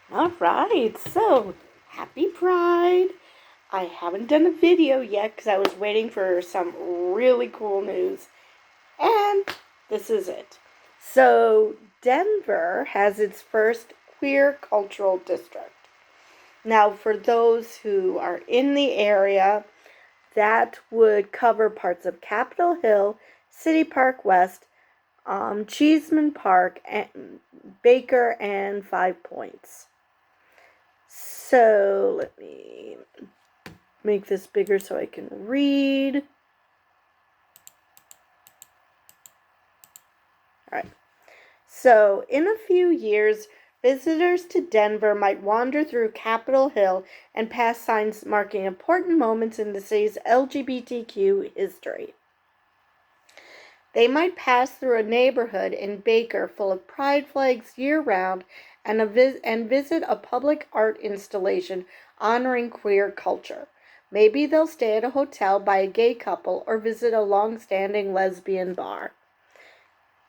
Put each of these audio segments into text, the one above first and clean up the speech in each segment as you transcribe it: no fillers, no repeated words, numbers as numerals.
All right, so happy Pride. I haven't done a video yet because I was waiting for some really cool news, and this is it. So, Denver has its first queer cultural district. Now, for those who are in the area, that would cover parts of Capitol Hill, City Park West, Cheeseman Park, and Baker, and Five Points. So let me make this bigger so I can read. All right. So, in a few years, visitors to Denver might wander through Capitol Hill and pass signs marking important moments in the city's LGBTQ history. They might pass through a neighborhood in Baker full of pride flags year round and visit a public art installation honoring queer culture. Maybe they'll stay at a hotel by a gay couple or visit a long-standing lesbian bar.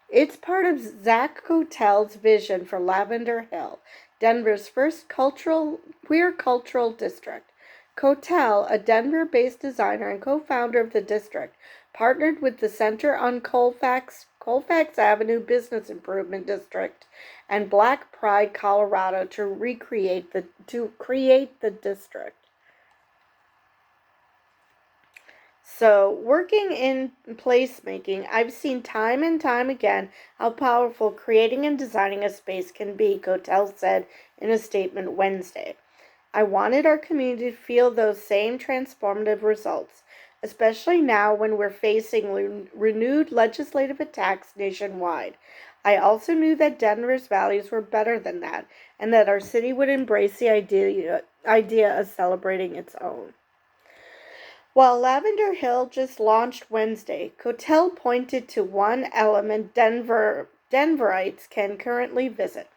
It's part of Zach Cotel's vision for Lavender Hill, Denver's first queer cultural district. Cotel, a Denver-based designer and co-founder of the district, partnered with the Center on Colfax Avenue Business Improvement District and Black Pride Colorado to create the district. So, working in placemaking, I've seen time and time again how powerful creating and designing a space can be, Cotel said in a statement Wednesday. I wanted our community to feel those same transformative results, especially now when we're facing renewed legislative attacks nationwide. I also knew that Denver's values were better than that, and that our city would embrace the idea of celebrating its own. While Lavender Hill just launched Wednesday, Cotel pointed to one element Denverites can currently visit: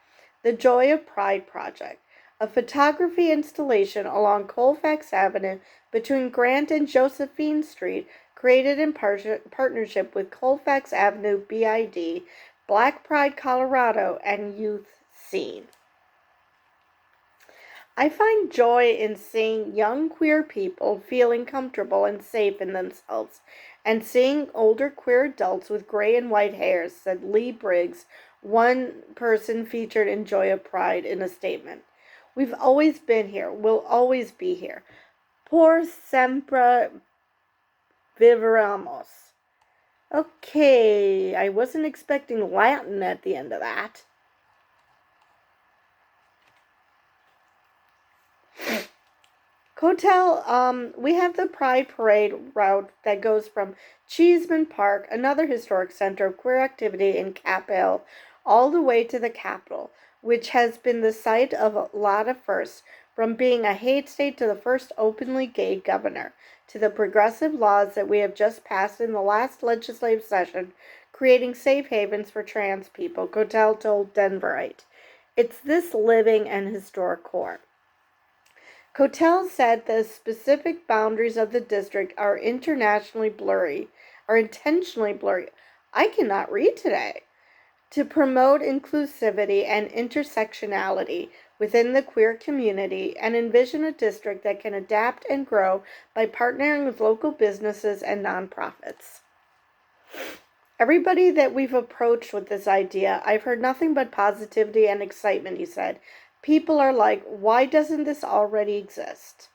the Joy of Pride Project, a photography installation along Colfax Avenue between Grant and Josephine Street, created in partnership with Colfax Avenue BID, Black Pride Colorado, and Youth Scene. I find joy in seeing young queer people feeling comfortable and safe in themselves, and seeing older queer adults with gray and white hairs, said Lee Briggs, one person featured in Joy of Pride, in a statement. We've always been here. We'll always be here. Por sempre viveremos. Okay, I wasn't expecting Latin at the end of that. Cotel, we have the Pride Parade route that goes from Cheeseman Park, another historic center of queer activity in Cap Hill, all the way to the Capitol, which has been the site of a lot of firsts, from being a hate state to the first openly gay governor, to the progressive laws that we have just passed in the last legislative session, creating safe havens for trans people, Cotel told Denverite. It's this living and historic core. Cotel said the specific boundaries of the district are intentionally blurry. I cannot read today. To promote inclusivity and intersectionality within the queer community and envision a district that can adapt and grow by partnering with local businesses and nonprofits. Everybody that we've approached with this idea, I've heard nothing but positivity and excitement, he said. People are like, why doesn't this already exist?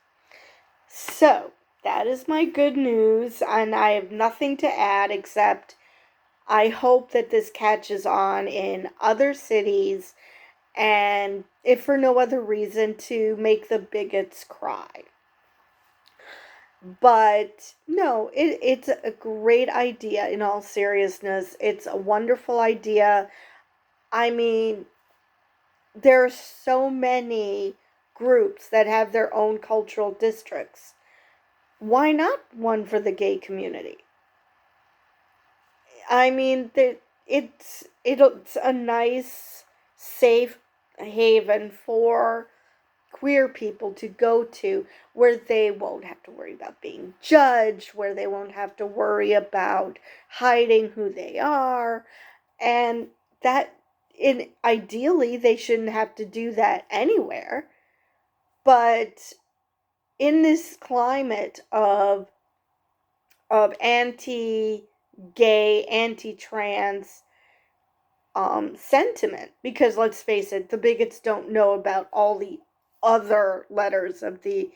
So, that is my good news, and I have nothing to add except I hope that this catches on in other cities, and if for no other reason, to make the bigots cry. But no, it's a great idea in all seriousness. It's a wonderful idea. I mean, there are so many groups that have their own cultural districts. Why not one for the gay community? I mean, it's a nice, safe haven for queer people to go to, where they won't have to worry about being judged, where they won't have to worry about hiding who they are, and that ideally they shouldn't have to do that anywhere, but in this climate of anti-gay, anti-trans sentiment, because let's face it, the bigots don't know about all the other letters of the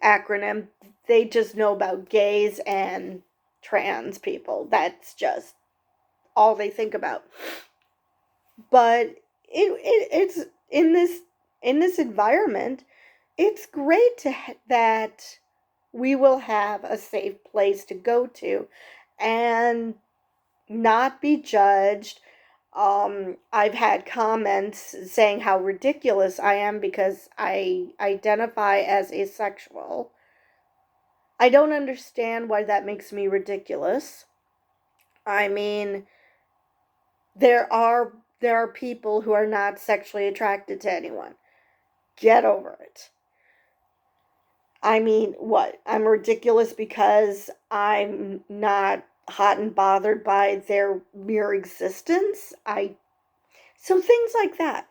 acronym. They just know about gays and trans people. That's just all they think about. But it's in this environment, it's great that we will have a safe place to go to and not be judged. I've had comments saying how ridiculous I am because I identify as asexual. I don't understand why that makes me ridiculous. I mean, there are people who are not sexually attracted to anyone. Get over it. I mean, what? I'm ridiculous because I'm not hot and bothered by their mere existence? So things like that.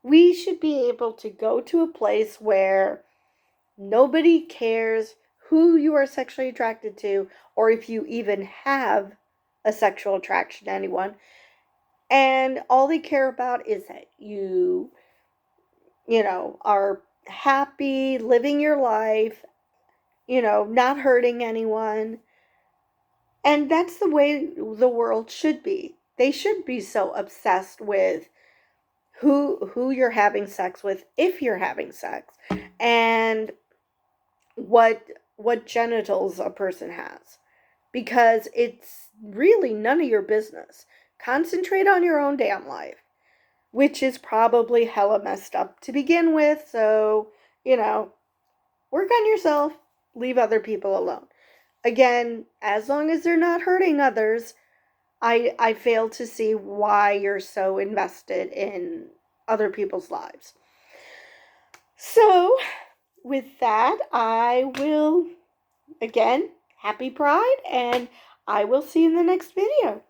We should be able to go to a place where nobody cares who you are sexually attracted to or if you even have a sexual attraction to anyone. And all they care about is that are happy, living your life, not hurting anyone. And that's the way the world should be. They should be so obsessed with who you're having sex with, if you're having sex, and what genitals a person has, because it's really none of your business. Concentrate on your own damn life, which is probably hella messed up to begin with. So, work on yourself, leave other people alone. Again, as long as they're not hurting others, I fail to see why you're so invested in other people's lives. So, with that, I will, again, happy Pride, and I will see you in the next video.